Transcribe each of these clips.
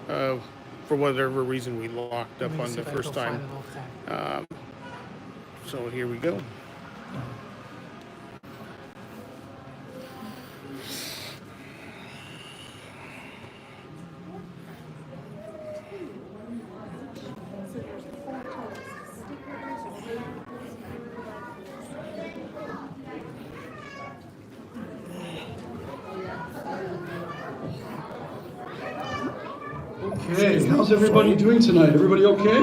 For whatever reason, we locked up on the first time. So here we go. Okay, how's everybody doing tonight? Everybody okay?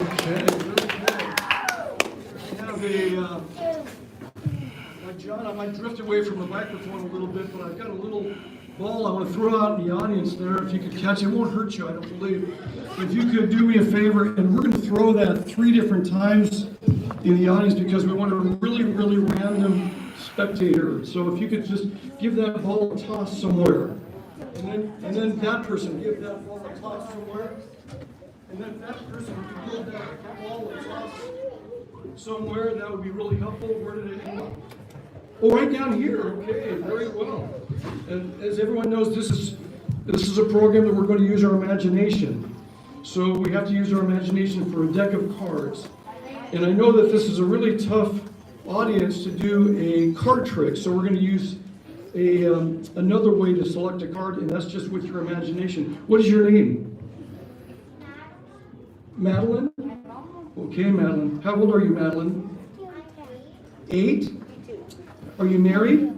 Okay. I have like John, I might drift away from the microphone a little bit, but I've got a little ball I want to throw out in the audience there. If you could catch it, it won't hurt you, I don't believe. But if you could do me a favor, and we're going to throw that 3 different times in the audience because we want a really, really random spectator. So if you could just give that ball a toss somewhere. And then that person give that ball a toss somewhere. And then that person can give that ball a toss somewhere. That would be really helpful. Where did it end up? Oh, right down here. Okay, very well. And as everyone knows, this is a program that we're going to use our imagination. So we have to use our imagination for a deck of cards. And I know that this is a really tough audience to do a card trick. So we're going to use another way to select a card, and that's just with your imagination. What is your name? Madeline? Okay, Madeline. How old are you, Madeline? 8? Are you married?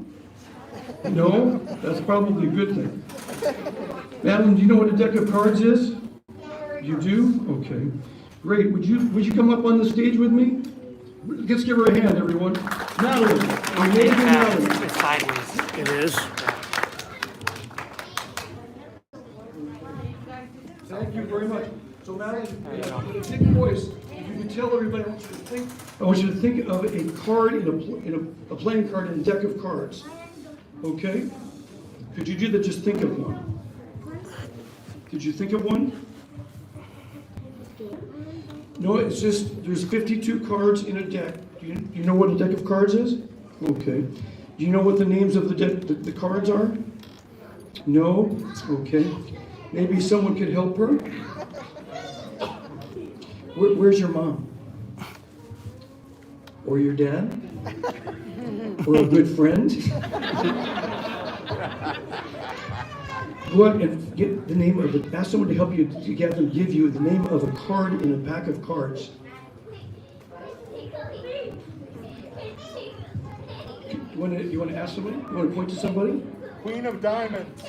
No? That's probably a good thing. Madeline, do you know what a deck of cards is? You do? Okay. Great. Would you come up on the stage with me? Let's give her a hand, everyone. Madeline. Amazing Madeline. It's sideways. It is. Thank you very much. So Madeline, with a big voice, if you can tell everybody, I want you to think of a card in a playing card in a deck of cards. Okay? Could you do that? Just think of one. Did you think of one? No, it's just, there's 52 cards in a deck. Do you know what a deck of cards is? Okay. Do you know what the names of the cards are? No? Okay. Maybe someone could help her? Where's your mom? Or your dad? Or a good friend? Go out and get the name of it. Ask someone to help you, to get them give you the name of a card in a pack of cards. You want to ask somebody? You want to point to somebody? Queen of Diamonds.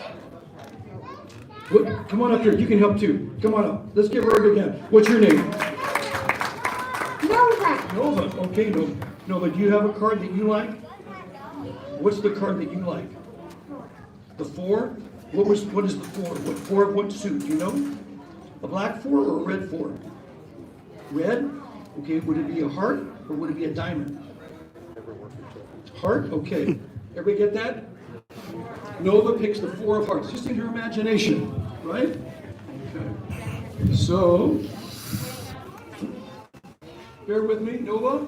What? Come on up here. You can help too. Come on up. Let's give her a big hand. What's your name? Nova. Nova. Okay, Nova. Nova, do you have a card that you like? What's the card that you like? The 4? What is the 4? What 4 of what suit? Do you know? A black 4 or a red 4? Red? Okay, would it be a heart or would it be a diamond? Heart? Okay. Everybody get that? Nova picks the 4 of hearts, just in her imagination, right? Okay. So, bear with me, Nova.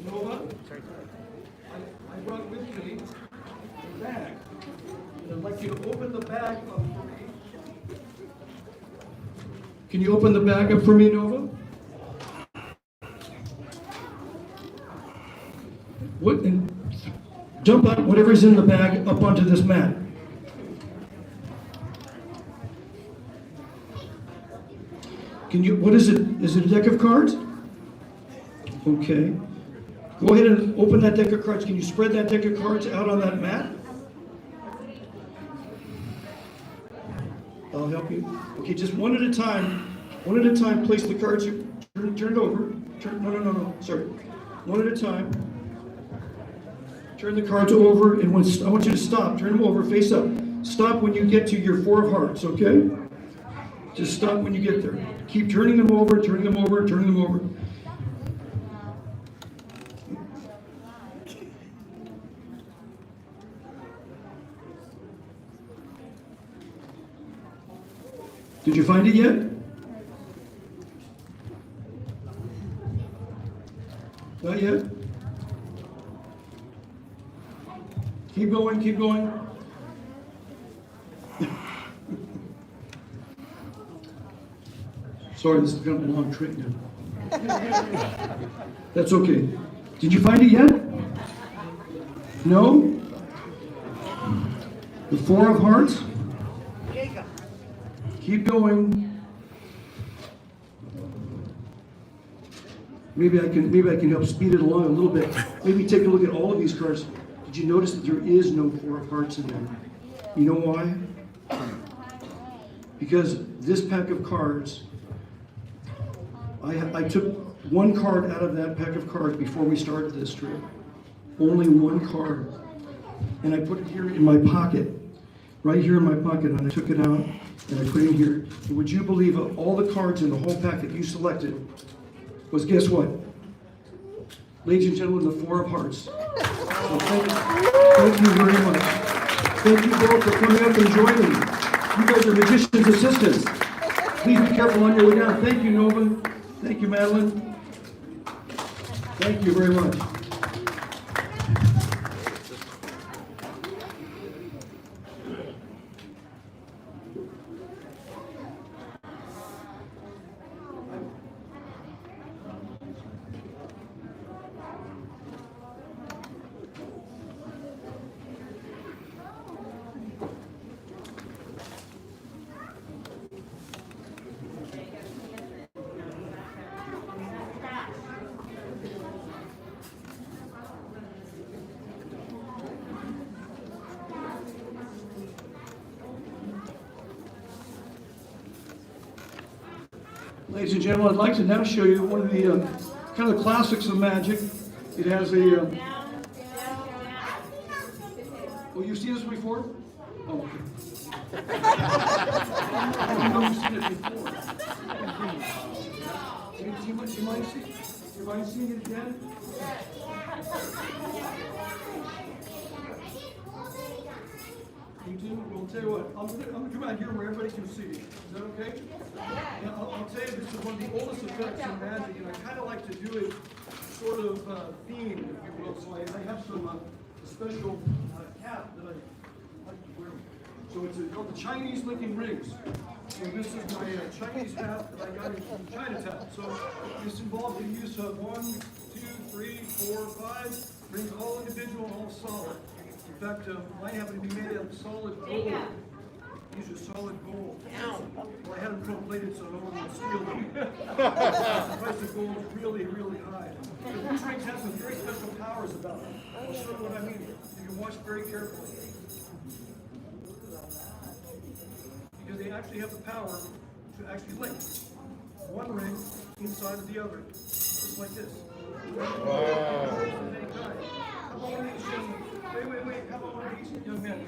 Nova, I brought with me a bag. And I'd like you to open the bag up for me. Can you open the bag up for me, Nova? What, and dump out whatever's in the bag up onto this mat. Can you, what is it? Is it a deck of cards? Okay. Go ahead and open that deck of cards. Can you spread that deck of cards out on that mat? I'll help you. Okay, just one at a time. One at a time, place the cards. Turn it over. No. Sorry. One at a time. Turn the cards over, and I want you to stop. Turn them over, face up. Stop when you get to your 4 of hearts, okay? Just stop when you get there. Keep turning them over, turning them over, turning them over. Did you find it yet? Not yet? Keep going, keep going. Sorry, this is kind of a long trick now. That's okay. Did you find it yet? No? The Four of Hearts? Keep going. Maybe I can help speed it along a little bit. Maybe take a look at all of these cards. Did you notice that there is no Four of Hearts in there? You know why? Because this pack of cards, I took one card out of that pack of cards before we started this trip. Only one card. And I put it here in my pocket. Right here in my pocket. And I took it out and I put it in here. And would you believe it, all the cards in the whole pack that you selected was, guess what? Ladies and gentlemen, the Four of Hearts. So thank you very much. Thank you both for coming up and joining. You guys are magician's assistants. Please be careful on your way down. Thank you, Nova. Thank you, Madeline. Thank you very much. Ladies and gentlemen, I'd like to now show you one of the kind of the classics of magic. It has a... well, you've seen this before? Oh, okay. I know you've seen it before. Do you mind seeing it again? You do? Well, I'll tell you what, I'm gonna come out here where everybody can see. Is that okay? Yeah, I'll tell you, this is one of the oldest effects in magic, and I kind of like to do it sort of themed, if you will. So I have some special cap that I like to wear. So it's called the Chinese licking rings. So this is my Chinese hat that I got from Chinatown. So this involves the use of 1, 2, 3, 4, 5 rings, all individual and all solid. In fact, mine happen to be made out of solid gold. These are solid gold. Well, I had them gold-plated so no one would steal them. The price of gold is really, really high. But these rings have some very special powers about them. I'll show you what I mean. You can watch very carefully. Because they actually have the power to actually link one ring inside of the other, just like this. Wow. Wait. How about one of these young men?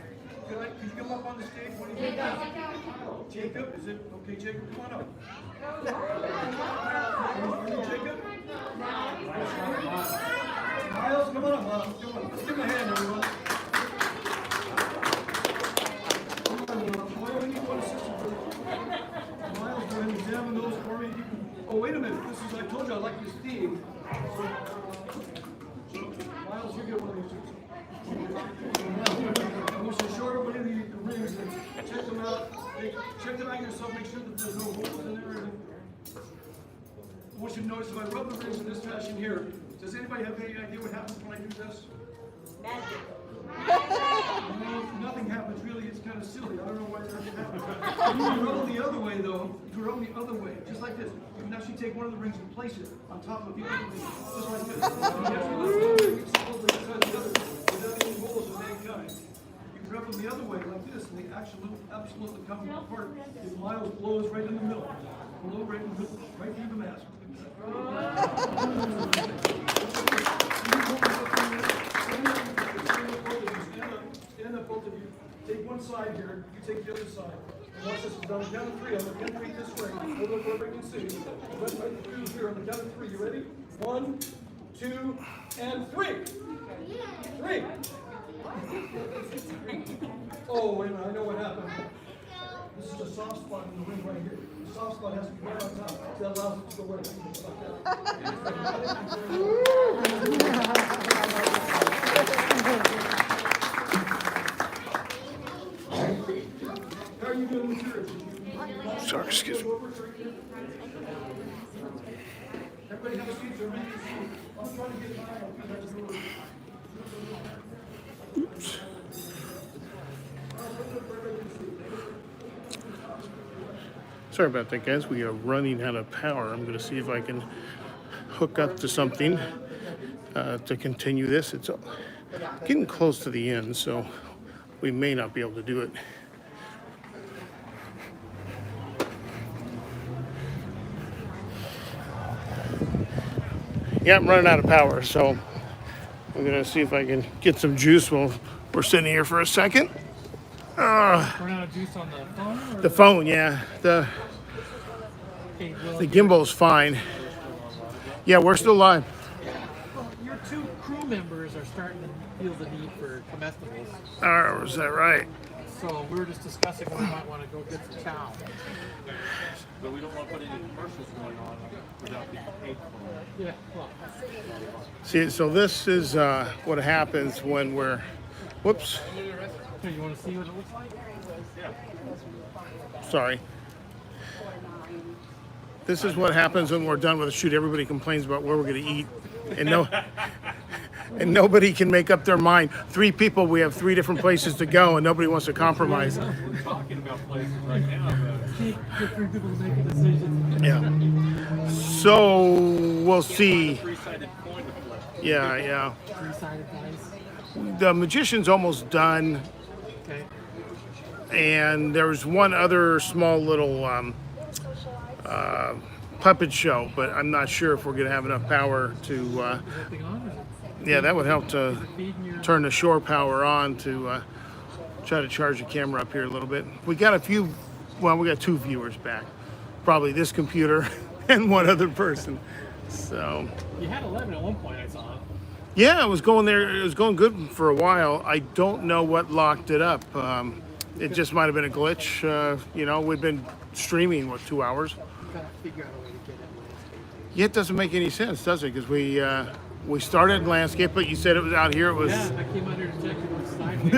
Could you come up on the stage? What do you think? Jacob, is it? Okay, Jacob, come on up. Are you Jacob? Miles, come on up, Miles. Come on. Let's give him a hand, everyone. Why do we need one assistant for this? Miles, go ahead and examine those for me. Oh, wait a minute. This is, I told you I like this theme. So, Miles, you get one of these two. I'm going to show everybody the rings and check them out. Check them out yourself. Make sure that there's no holes in there. I want you to notice if I rub the rings in this fashion here, does anybody have any idea what happens when I do this? Magic. No, nothing happens really. It's kind of silly. I don't know why that happens. You can rub them the other way though. You can rub them the other way, just like this. You can actually take one of the rings and place it on top of the other ring, just like this. You can rub them the other way like this, and they absolutely come apart. If Miles blows right in the middle, blow right in the middle, right through the mask. Stand up, both of you. Take one side here, you take the other side. And watch this, down the count of 3, I'm going to count this way. Hold up where I can see. Right through here on the count of 3. You ready? 1, 2, and 3. 3. Oh, wait a minute, I know what happened. This is a soft spot in the ring right here. The soft spot has to be right on top. That allows it to go right through just like that. Sorry, excuse me. Everybody have a seat, so everybody can see. I'm trying to get mine. Oops. Sorry about that, guys. We are running out of power. I'm going to see if I can hook up to something to continue this. It's getting close to the end, so we may not be able to do it. Yeah, I'm running out of power, so I'm going to see if I can get some juice while we're sitting here for a second. Run out of juice on the phone? Or The phone, yeah. Okay, well, The gimbal's fine. Yeah, we're still live. your two crew members are starting to feel the need for comestibles. Oh, is that right? So we were just discussing we might want to go get some chow. But we don't want to put any commercials going on without being paid for it. Yeah, well, See, so this is what happens when we're, whoops, here, you want to see what it looks like? sorry. This is what happens when we're done with a shoot. Everybody complains about where we're going to eat, and and nobody can make up their mind. 3 people, we have 3 different places to go, and nobody wants to compromise. We're talking about places right now, Get 3 people to make a decision. Yeah. So we'll see. but three-sided coin to flip. Yeah. 3-sided dice. The magician's almost done, Okay. and there's one other small little puppet show, but I'm not sure if we're going to have enough power to. Is that thing on? Is Yeah, that would help to it feeding your? turn the shore power on to try to charge the camera up here a little bit. We got a few, well, we got 2 viewers back. Probably this computer and one other person. So, You had 11 at one point. I saw. yeah, it was going there. It was going good for a while. I don't know what locked it up. It just might have been a glitch. We've been streaming, 2 hours? Gotta figure out a way to get it. Yeah, it doesn't make any sense, does it? Because we started landscape, but you said it was out here. It was. Yeah, I came out here to check it was sideways.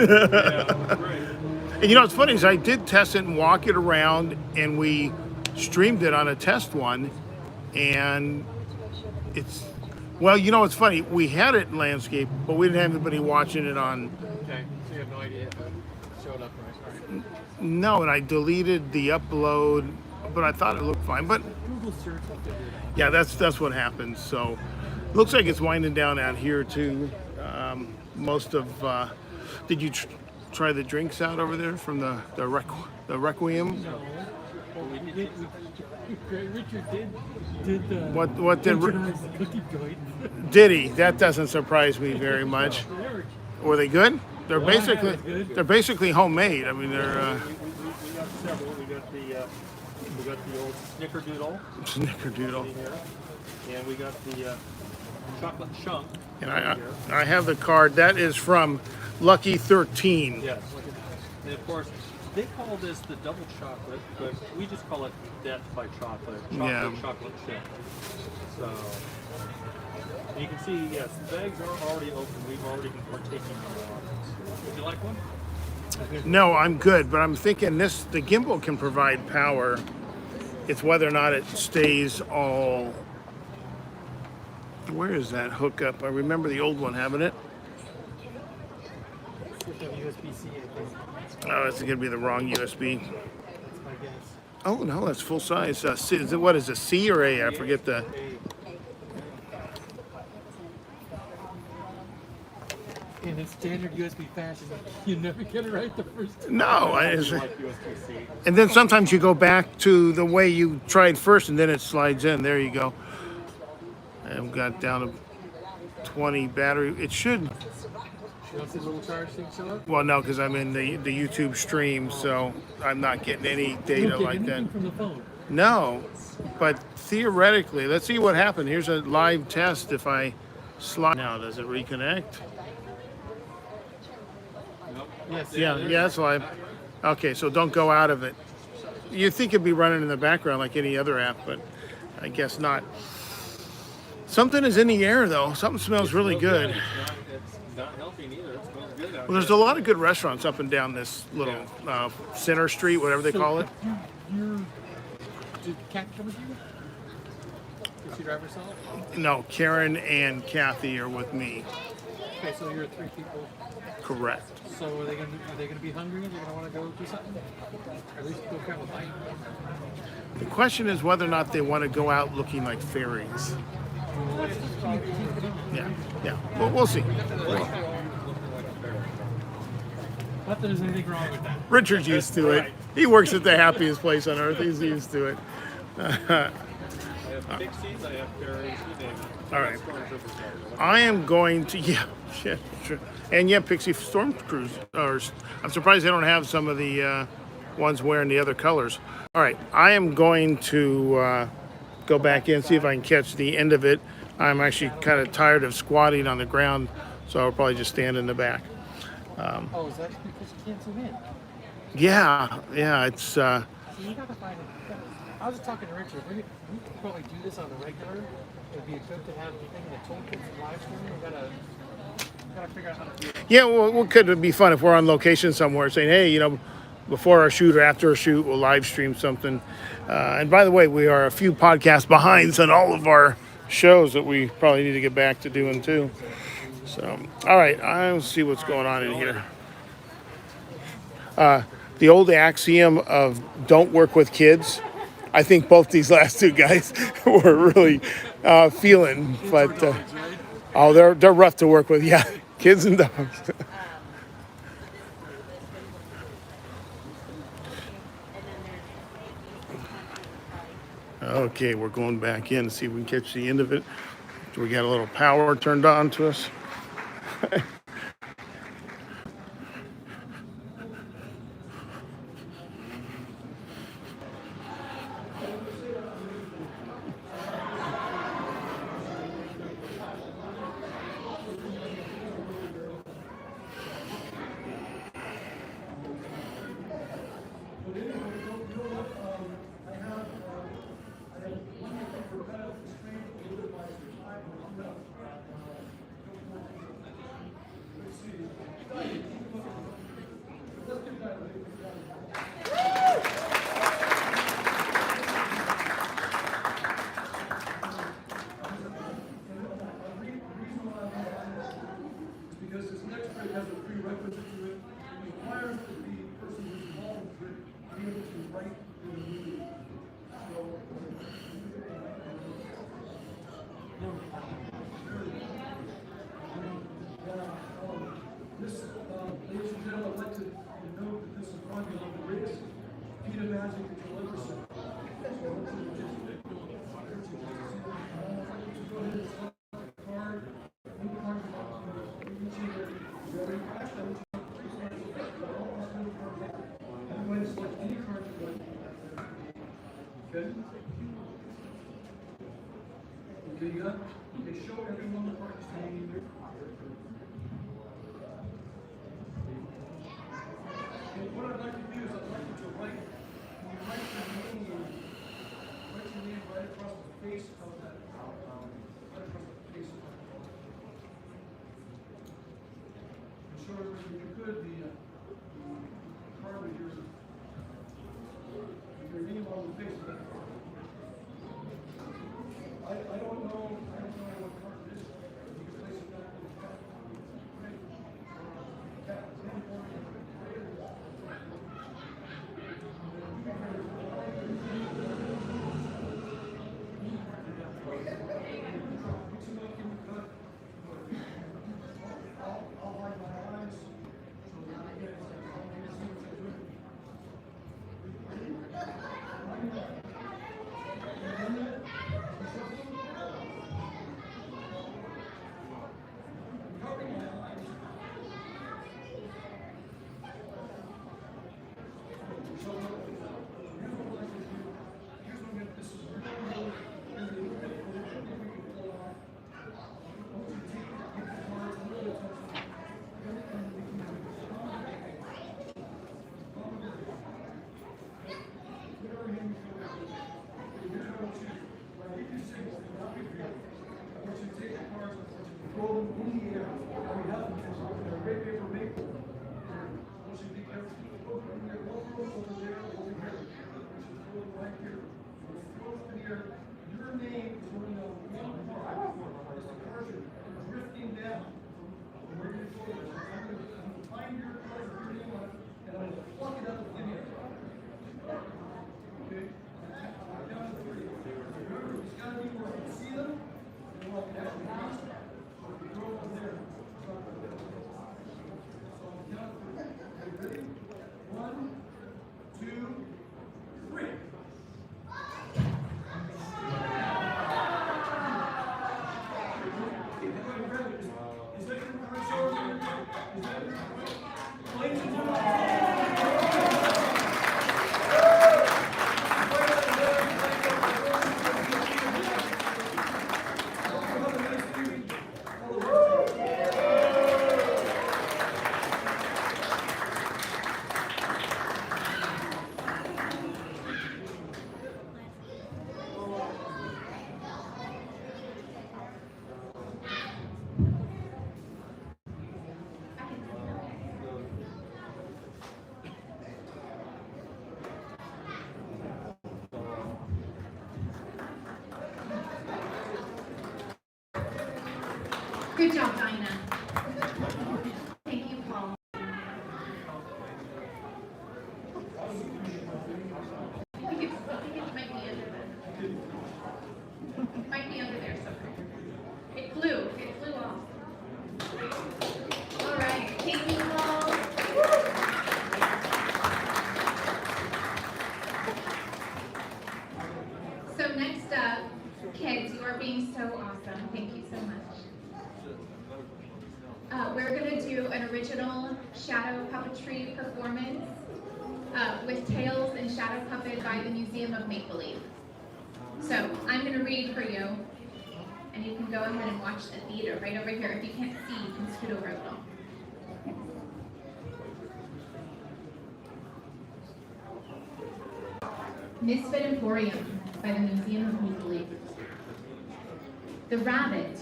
And what's funny is I did test it and walk it around, and we streamed it on a test one, and it's, well, it's funny. We had it in landscape, but we didn't have anybody watching it on. Okay, so you have no idea if it showed up right. All right. No, and I deleted the upload, but I thought it looked fine. But Google search will figure it out. yeah, that's what happens. So looks like it's winding down out here too. Most of did you try the drinks out over there from the Requiem? No. Well, Richard did the What did patronize the cookie joint. did he? That doesn't surprise me very much. Were they good? They're Well, I had basically it good. they're basically homemade. I mean, they're We got several. We got the old Snickerdoodle snickerdoodle. in here, and we got the chocolate chunk. And I have the card. That is from Lucky 13. Yes. And of course, they call this the double chocolate, but we just call it death by chocolate. Chocolate chip. So you can see, yes, the bags are already open. We've already been partaking in them. Would you like one? No, I'm good, but I'm thinking the gimbal can provide power. It's whether or not it stays all. Where is that hookup? I remember the old one having it. USB-C, I think. Oh, it's going to be the wrong USB. That's my guess. Oh no, that's full size. C, is it what is it? C or A? I forget the. In its standard USB fashion, you never get it right the first time. No, Like USB-C. and then sometimes you go back to the way you tried first, and then it slides in. There you go. I've got down to 20 battery. It should. You don't see the little charge thing show up? Well, no, because I'm in the YouTube stream, so I'm not getting any You data don't get like that. anything from the phone. No, but theoretically, let's see what happened. Here's a live test. If I slide now, does it reconnect? Yes. Yeah, it's live. Okay, so don't go out of it. You'd think it'd be running in the background like any other app, but I guess not. Something is in the air, though. Something smells really good. It's not healthy neither. It smells good out Well, there's a lot of good restaurants up and down this little center street, whatever they call it. Did Kat come with you? Did she drive herself? No, Karen and Kathy are with me. Okay, so you're 3 people. Correct. So are they gonna be hungry? They're gonna want to go do something? Or at least go grab a bite. The question is whether or not they want to go out looking like fairies. Yeah, yeah. Well, we'll see. Not that there's anything wrong with that. Richard's used to it. He works at the happiest place on earth. He's used to it. I have pixies, I have fairies, you name it. All right. Storm troopers are. I am going to, yeah, sure. And yeah, Pixie Storm Cruise. I'm surprised they don't have some of the ones wearing the other colors. All right, I am going to go back in, see if I can catch the end of it. I'm actually kind of tired of squatting on the ground, so I'll probably just stand in the back. Oh, is that because you can't zoom in? Yeah, it's, So you gotta find it. I was just talking to Richard. We could probably do this on the regular. It'd be good to have the thing in the toolkit and live streaming. We gotta figure out how to do it. yeah, well, what could be fun if we're on location somewhere saying, hey, you know, before our shoot or after a shoot, we'll live stream something. And by the way, we are a few podcasts behind on all of our shows that we probably need to get back to doing too. So, all right, I'll see what's going on in here. The old axiom of don't work with kids, I think both these last 2 guys were really feeling, but oh, they're rough to work with. Yeah, kids and dogs. Okay, we're going back in to see if we can catch the end of it. We got a little power turned on to us. Because this next grade has a prerequisite to it. It requires that the person who's involved with it be able to write in the meeting. This, ladies and gentlemen, I'd like to note that this is probably one of the greatest feat of magic that you'll ever see. Okay, you got, okay, show everyone the part you're standing there. And what I'd like to do is I'd like you to write your name right across the face of that, right across the face of that. And show everyone, if you could, the card with your name on the face of that card. I don't know what card it is. You can place it back in the cat. Right. Cat, is that important? I'll hide my eyes so that I get Good job, Dinah. Thank you, Paul. I think it might be under there. It might be under there somewhere. It flew off. All right, take me, Paul. So next up, kids, you are being so awesome. Thank you so much. We're going to do an original shadow puppetry performance with Tales and Shadow Puppet by the Museum of Make-Believe. So I'm going to read for you, and you can go ahead and watch the theater right over here. If you can't see, you can scoot over a little. Misfit Emporium by the Museum of Make-Believe. The rabbit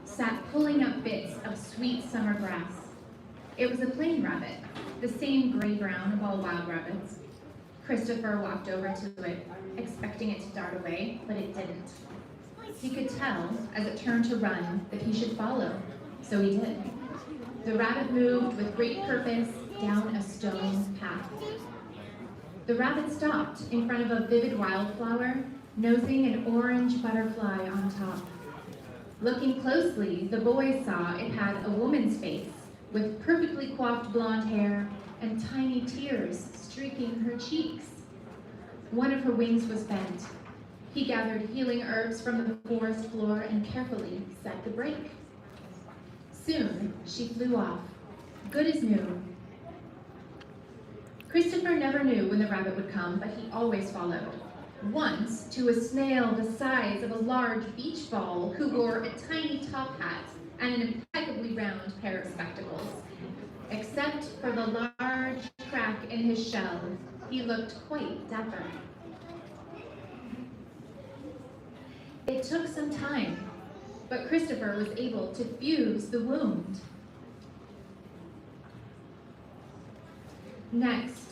sat pulling up bits of sweet summer grass. It was a plain rabbit, the same gray-brown of all wild rabbits. Christopher walked over to it, expecting it to dart away, but it didn't. He could tell, as it turned to run, that he should follow, so he did. The rabbit moved with great purpose down a stone path. The rabbit stopped in front of a vivid wildflower, nosing an orange butterfly on top. Looking closely, the boys saw it had a woman's face with perfectly coiffed blonde hair and tiny tears streaking her cheeks. One of her wings was bent. He gathered healing herbs from the forest floor and carefully set the brake. Soon, she flew off, good as new. Christopher never knew when the rabbit would come, but he always followed. Once, to a snail the size of a large beach ball who wore a tiny top hat and an impeccably round pair of spectacles. Except for the large crack in his shell, he looked quite dapper. It took some time, but Christopher was able to fuse the wound. Next,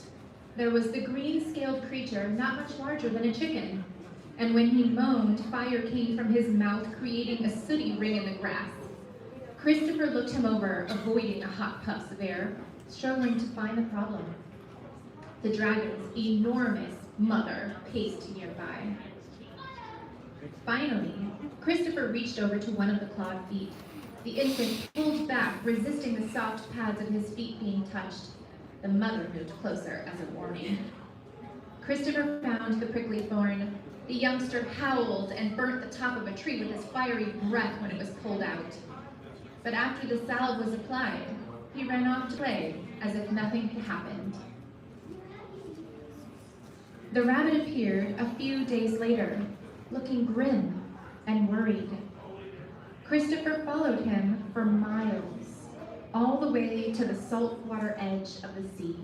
there was the green-scaled creature not much larger than a chicken, and when he moaned, fire came from his mouth, creating a sooty ring in the grass. Christopher looked him over, avoiding a hot puffs of air, struggling to find the problem. The dragon's enormous mother paced nearby. Finally, Christopher reached over to one of the clawed feet. The infant pulled back, resisting the soft pads of his feet being touched. The mother moved closer as a warning. Christopher found the prickly thorn. The youngster howled and burnt the top of a tree with his fiery breath when it was pulled out. But after the salve was applied, he ran off to play as if nothing had happened. The rabbit appeared a few days later, looking grim and worried. Christopher followed him for miles, all the way to the saltwater edge of the sea.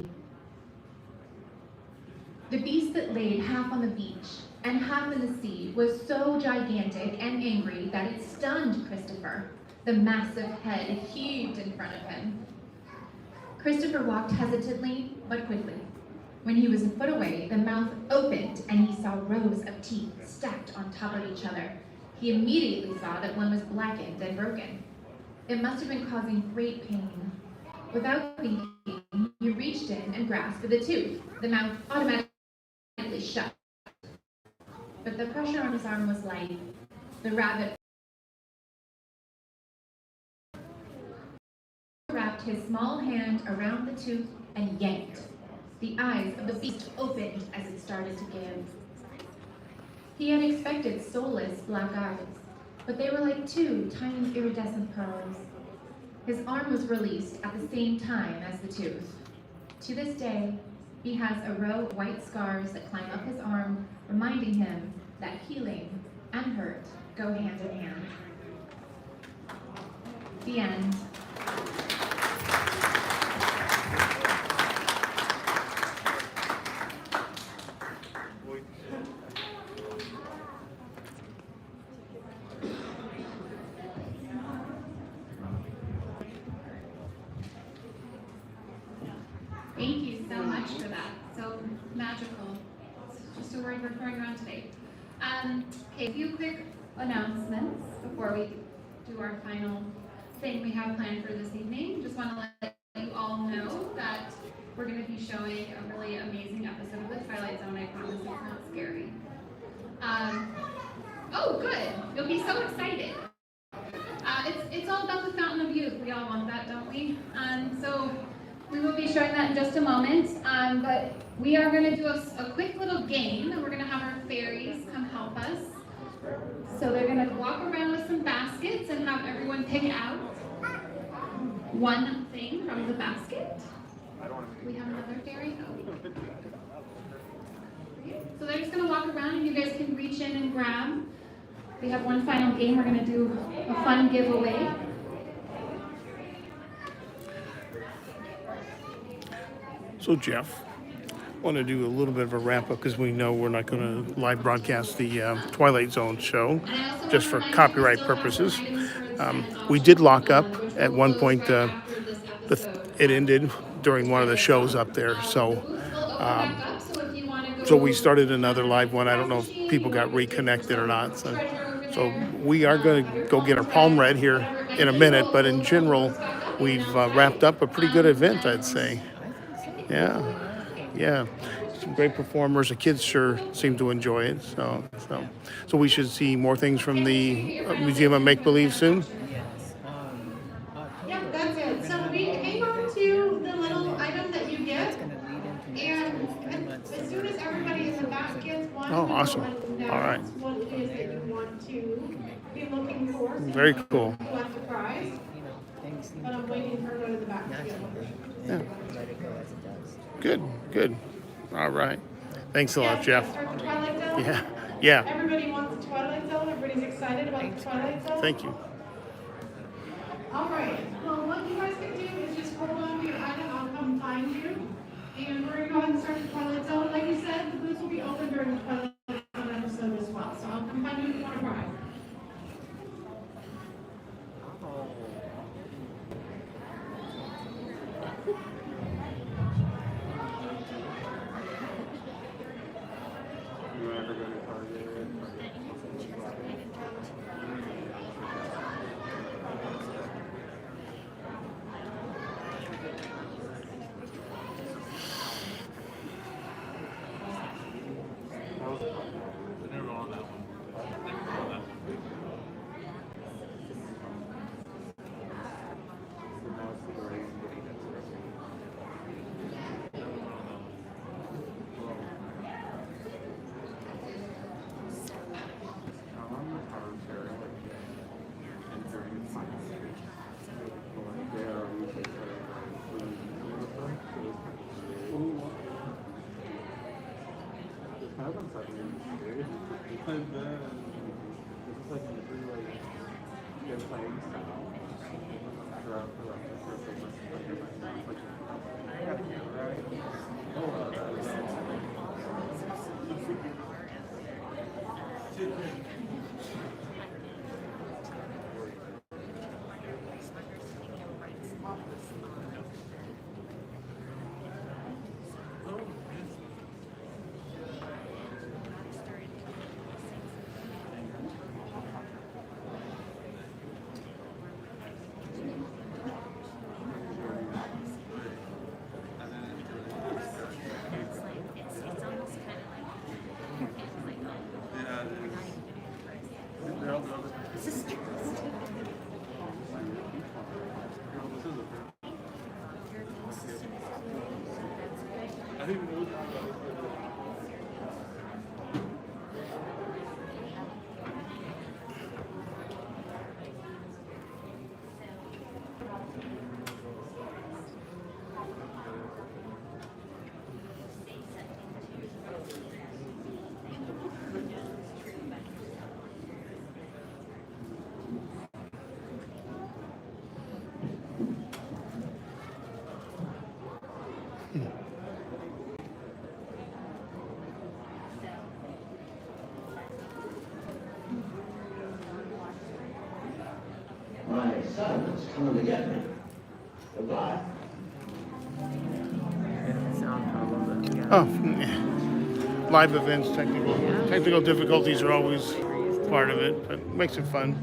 The beast that laid half on the beach and half in the sea was so gigantic and angry that it stunned Christopher. The massive head heaved in front of him. Christopher walked hesitantly but quickly. When he was a foot away, the mouth opened and he saw rows of teeth stacked on top of each other. He immediately saw that one was blackened and broken. It must have been causing great pain. Without thinking, he reached in and grasped the tooth. The mouth automatically shut. But the pressure on his arm was light. The rabbit wrapped his small hand around the tooth and yanked. The eyes of the beast opened as it started to give. He had expected soulless black eyes, but they were like two tiny iridescent pearls. His arm was released at the same time as the tooth. To this day, he has a row of white scars that climb up his arm, reminding him that healing and hurt go hand in hand. The end. Thank you so much for that. So magical. It's just a word we're throwing around today. Okay, a few quick announcements before we do our final thing we have planned for this evening. Just want to let you all know that we're going to be showing a really amazing episode of The Twilight Zone. I promise it's not scary. Oh, good. You'll be so excited. It's all about the Fountain of Youth. We all want that, don't we? So we will be showing that in just a moment. But we are going to do a quick little game, and we're going to have our fairies come help us. So they're going to walk around with some baskets and have everyone pick out one thing from the basket. We have another fairy. So they're just going to walk around, and you guys can reach in and grab. We have one final game. We're going to do a fun giveaway. So Jeff, I want to do a little bit of a wrap up because we know we're not going to live broadcast the Twilight Zone show just for copyright purposes. We did lock up at one point. It ended during one of the shows up there, so we started another live one. I don't know if people got reconnected or not. So we are going to go get our palm read here in a minute, but in general, we've wrapped up a pretty good event, I'd say. Yeah. Some great performers. The kids sure seem to enjoy it. So we should see more things from the Museum of Make Believe soon. Yep, that's it. So we hang on to the little item that you get, and as soon as everybody in the back gets one, Oh, awesome. All right. What it is that you want to be looking for. So Very cool. you have the prize, but I'm waiting for her to go to the back to get one. Yeah. Good. All right. Thanks a lot, Jeff. Start the Twilight Zone? Yeah. Everybody wants the Twilight Zone. Everybody's excited about the Twilight Zone. Thank you. All right. Well, what you guys can do is just hold on to your item. I'll come find you. And we're going to go ahead and start the Twilight Zone. Like you said, the booths will be open during the Twilight Zone episode as well. So I'll come find you if you want to ride. My son is coming to get me. Goodbye. Oh, yeah. Live events, technical difficulties are always part of it, but it makes it fun.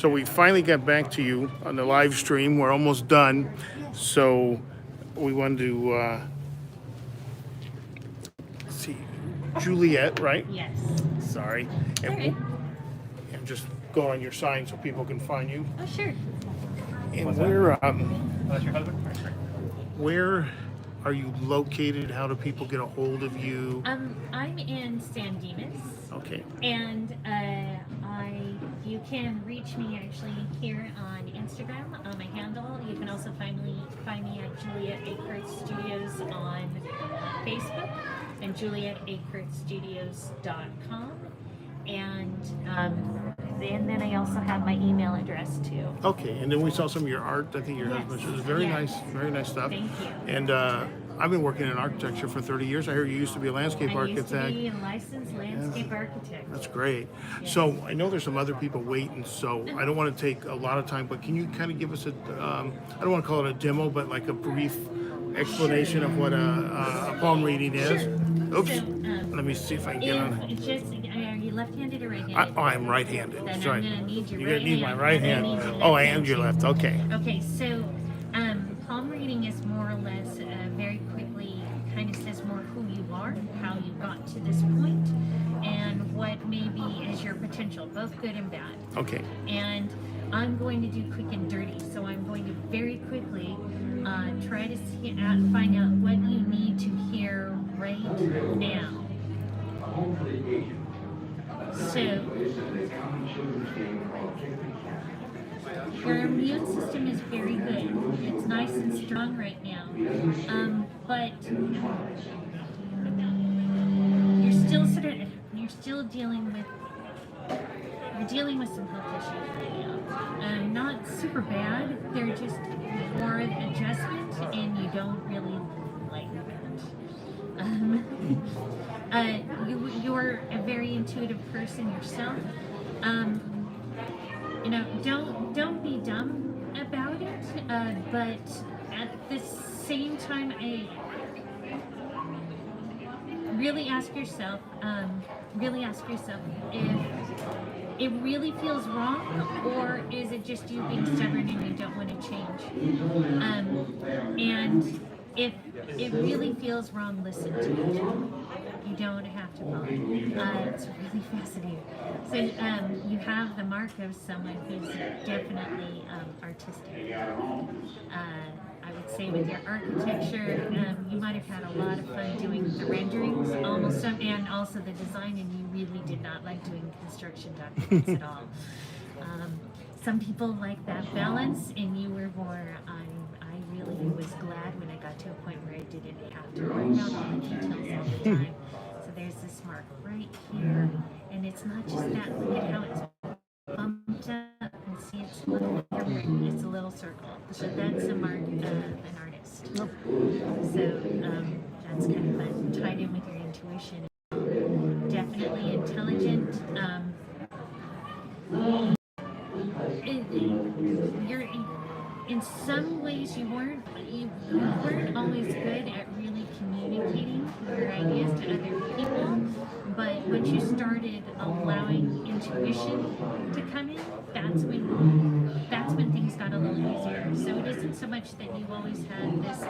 So we finally got back to you on the live stream. We're almost done. So we wanted to let's see, Juliet, right? Yes. Sorry. And, All right. and just go on your sign so people can find you. Oh, sure. And where are you located? How do people get a hold of you? I'm in San Dimas, Okay. and you can reach me actually here on Instagram on my handle. You can also find me at Juliet A. Kurtz Studios on Facebook and JulietAKurtzStudios.com. And then I also have my email address too. Okay, and then we saw some of your art. I think your Yes. husband's. It was very Yes. very nice stuff. Thank you. And I've been working in architecture for 30 years. I hear you used to be a landscape I used architect. to be a licensed landscape architect. That's great. Yes. So I know there's some other people waiting, so I don't want to take a lot of time, but can you kind of give us I don't want to call it a demo, but like a brief explanation of what a palm reading is? Sure. Oops. So, Let me see if I can get on. It's just, are you left-handed or right-handed? I'm right-handed. Then Sorry. I'm gonna need your You're gonna right need my hand, right and I hand. need your Oh, left and hand your too. left. Okay. Okay, so palm reading is more or less very quickly kind of says more who you are, how you got to this point, and what maybe is your potential, both good and bad. Okay. And I'm going to do quick and dirty, so I'm going to very quickly try to find out what you need to hear right now. So, your immune system is very good. It's nice and strong right now. But you're still dealing with some health issues right now. Not super bad. They're just more adjustment, and you don't really like that. You're a very intuitive person yourself. Don't be dumb about it. But at the same time, really ask yourself if it really feels wrong, or is it just you being stubborn and you don't want to change? And if it really feels wrong, listen to it. You don't have to follow. It's really fascinating. So you have the mark of someone who's definitely artistic. I would say with your architecture, you might have had a lot of fun doing the renderings, and also the design, and you really did not like doing construction documents at all. Some people like that balance, and you were more. I really was glad when I got to a point where I didn't have to work out all the details all the time. So there's this mark right here, and it's not just that. Look at how it's bumped up, and see it's a little circle. So that's a mark of an artist. So that's kind of fun, tied in with your intuition. Definitely intelligent. You're in some ways you weren't always good at really communicating your ideas to other people, but once you started allowing intuition to come in, that's when things got a little easier. So it isn't so much that you always had this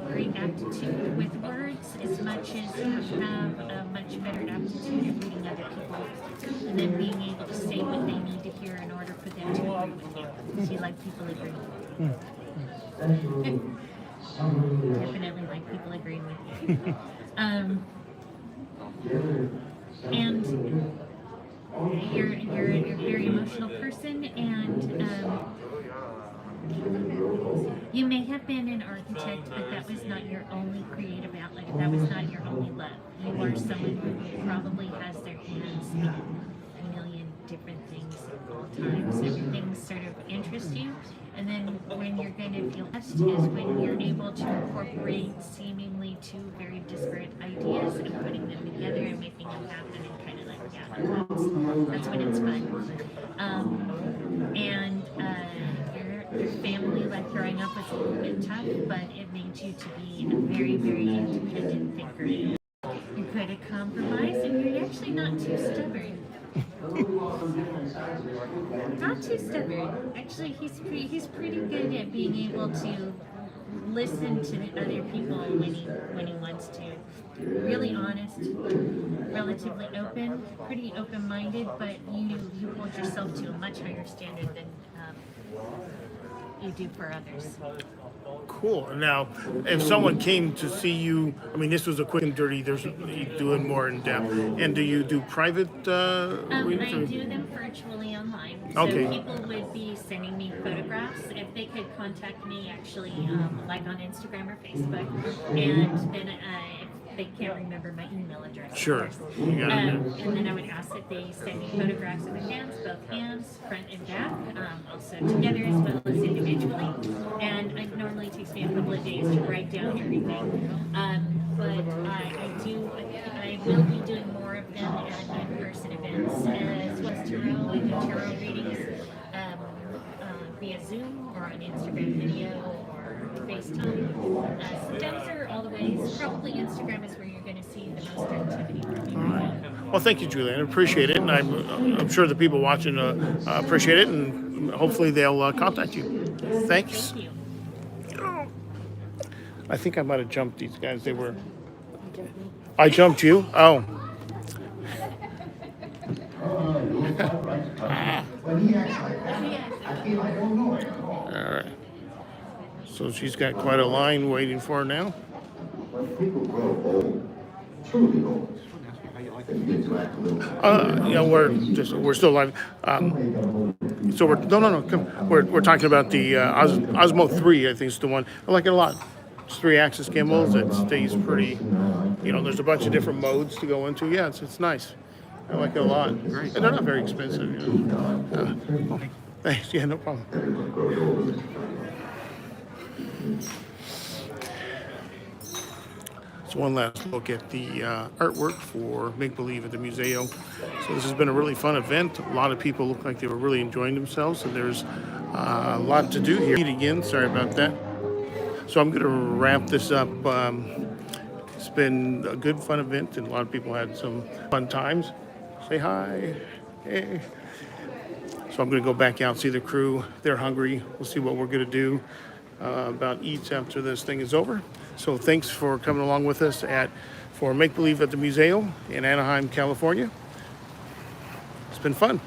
great aptitude with words, as much as you have a much better aptitude at reading other people and then being able to say what they need to hear in order for them to agree with you. So you like people agreeing with you. Definitely like people agreeing with you. And you're a very emotional person, and you may have been an architect, but that was not your only creative outlet. That was not your only love. You are someone who probably has their hands in a million different things at all times. Everything sort of interests you, and then when you're going to feel blessed is when you're able to incorporate seemingly two very disparate ideas and putting them together and making them happen, and kind of like, yeah, that's when it's fun. Your family, like growing up, was a little bit tough, but it made you to be a very, very independent thinker. You could have compromised, and you're actually not too stubborn. Not too stubborn. Actually, he's pretty good at being able to listen to the other people when he wants to. Really honest, relatively open, pretty open-minded, but you hold yourself to a much higher standard than you do for others. Cool. Now, if someone came to see you, I mean, this was a quick and dirty. There's you doing more in depth. And do you do private readings? I do them virtually online. So Okay. people would be sending me photographs. If they could contact me actually, like on Instagram or Facebook, and then if they can't remember my email address. Sure. Of course. You got it. And then I would ask that they send me photographs of the hands, both hands, front and back, also together as well as individually. And it normally takes me a couple of days to write down everything. But I will be doing more of them at in-person events as well as tarot. I do tarot readings via Zoom or on Instagram video or FaceTime. So those are all the ways. Probably Instagram is where you're going to see the most activity from me right now. Well, thank you, Julianne. Appreciate it. And I'm sure the people watching appreciate it. And hopefully they'll contact you. Thanks. Thank you. I think I might have jumped these guys. They were. I jumped you? Oh. When he acts like that, I feel I don't know him. All right. So she's got quite a line waiting for her now. When people grow old, truly old, they begin to act a little. Yeah, we're still live. So no. Come. We're talking about the Osmo 3. I think is the one. I like it a lot. It's 3-axis gimbals. It stays pretty. There's a bunch of different modes to go into. Yeah, it's nice. I like it a lot. Great. And they're not very expensive. Thanks. Yeah, no problem. So one last look at the artwork for Make Believe at the Muzeo. So this has been a really fun event. A lot of people look like they were really enjoying themselves. And there's a lot to do here. Again, sorry about that. So I'm going to wrap this up. It's been a good, fun event, and a lot of people had some fun times. Say hi. Hey. So I'm going to go back out, see the crew. They're hungry. We'll see what we're going to do about eats after this thing is over. So thanks for coming along with us for Make Believe at the Muzeo in Anaheim, California. It's been fun.